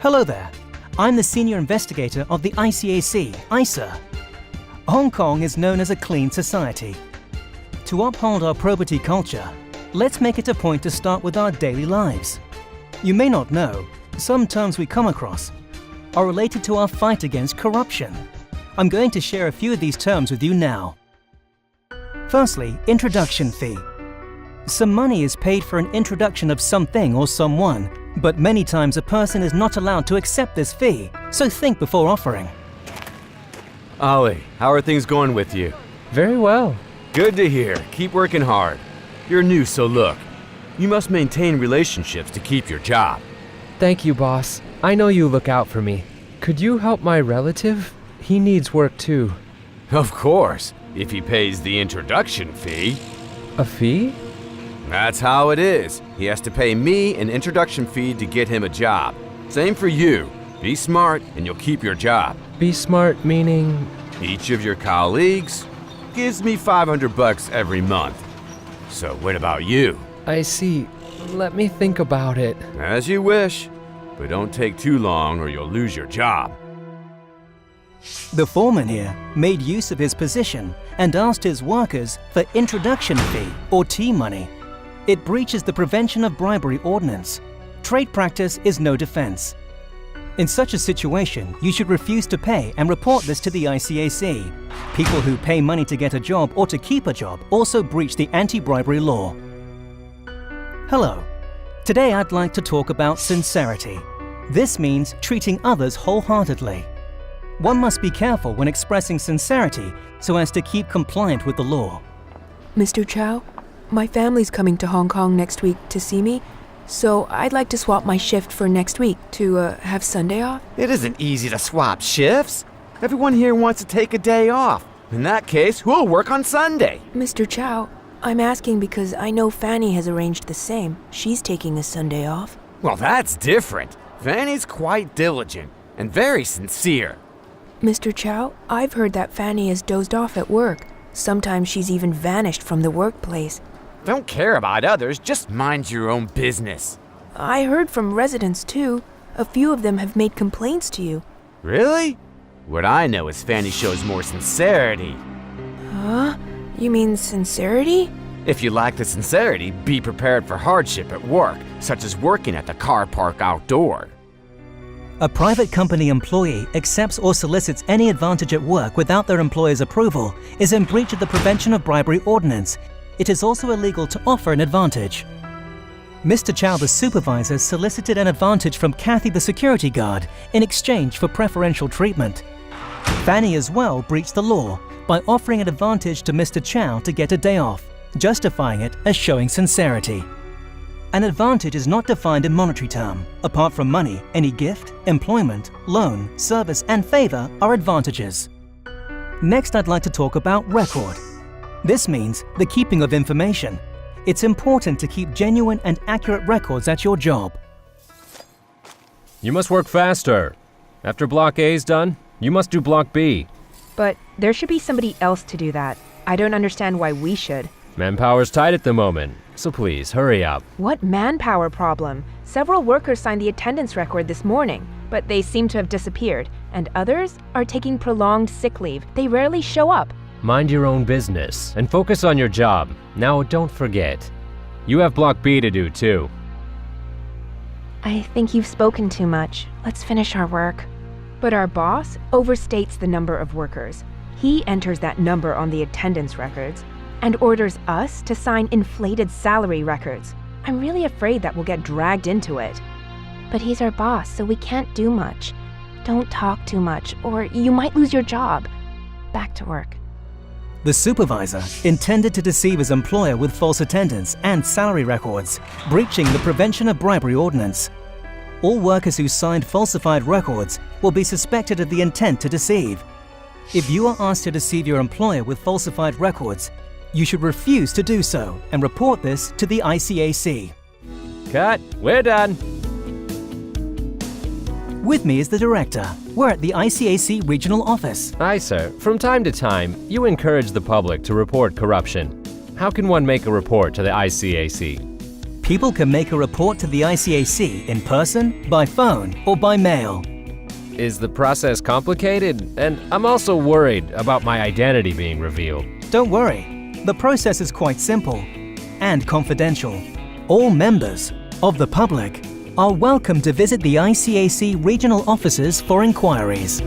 Hello there. I'm the senior investigator of the ICAC, ICA. Hong Kong is known as a clean society. To uphold our probity culture, let's make it a point to start with our daily lives. You may not know, some terms we come across are related to our fight against corruption. I'm going to share a few of these terms with you now. Firstly, introduction fee. Some money is paid for an introduction of something or someone, but many times a person is not allowed to accept this fee, so think before offering. Ollie, how are things going with you? Very well. Good to hear. Keep working hard. You're new, so look. You must maintain relationships to keep your job. Thank you, boss. I know you look out for me. Could you help my relative? He needs work too. Of course, if he pays the introduction fee. A fee? That's how it is. He has to pay me an introduction fee to get him a job. Same for you. Be smart and you'll keep your job. Be smart meaning? Each of your colleagues gives me $500 every month. So what about you? I see. Let me think about it. As you wish, but don't take too long or you'll lose your job. The foreman here made use of his position and asked his workers for introduction fee or tea money. It breaches the Prevention of Bribery Ordinance. Trade practice is no defense. In such a situation, you should refuse to pay and report this to the ICAC. People who pay money to get a job or to keep a job also breach the anti-bribery law. Hello. Today I'd like to talk about sincerity. This means treating others wholeheartedly. One must be careful when expressing sincerity so as to keep compliant with the law. Mr. Chow, my family's coming to Hong Kong next week to see me, so I'd like to swap my shift for next week to have Sunday off. It isn't easy to swap shifts. Everyone here wants to take a day off. In that case, who'll work on Sunday? Mr. Chow, I'm asking because I know Fanny has arranged the same. She's taking a Sunday off. Well, that's different. Fanny's quite diligent and very sincere. Mr. Chow, I've heard that Fanny has dozed off at work. Sometimes she's even vanished from the workplace. Don't care about others, just mind your own business. I heard from residents too. A few of them have made complaints to you. Really? What I know is Fanny shows more sincerity. Huh? You mean sincerity? If you lack the sincerity, be prepared for hardship at work, such as working at the car park outdoor. A private company employee accepts or solicits any advantage at work without their employer's approval is in breach of the Prevention of Bribery Ordinance. It is also illegal to offer an advantage. Mr. Chow, the supervisor, solicited an advantage from Kathy, the security guard, in exchange for preferential treatment. Fanny as well breached the law by offering an advantage to Mr. Chow to get a day off, justifying it as showing sincerity. An advantage is not defined in monetary term. Apart from money, any gift, employment, loan, service, and favor are advantages. Next, I'd like to talk about record. This means the keeping of information. It's important to keep genuine and accurate records at your job. You must work faster. After Block A is done, you must do Block B. But there should be somebody else to do that. I don't understand why we should. Manpower's tight at the moment, so please hurry up. What manpower problem? Several workers signed the attendance record this morning, but they seem to have disappeared, and others are taking prolonged sick leave. They rarely show up. Mind your own business and focus on your job. Now don't forget, you have Block B to do too. I think you've spoken too much. Let's finish our work. But our boss overstates the number of workers. He enters that number on the attendance records and orders us to sign inflated salary records. I'm really afraid that we'll get dragged into it. But he's our boss, so we can't do much. Don't talk too much, or you might lose your job. Back to work. The supervisor intended to deceive his employer with false attendance and salary records, breaching the Prevention of Bribery Ordinance. All workers who signed falsified records will be suspected of the intent to deceive. If you are asked to deceive your employer with falsified records, you should refuse to do so and report this to the ICAC. Cut. We're done. With me is the director. We're at the ICAC regional office. Aye, sir. From time to time, you encourage the public to report corruption. How can one make a report to the ICAC? People can make a report to the ICAC in person, by phone, or by mail. Is the process complicated? And I'm also worried about my identity being revealed. Don't worry, the process is quite simple and confidential. All members of the public are welcome to visit the ICAC regional offices for inquiries.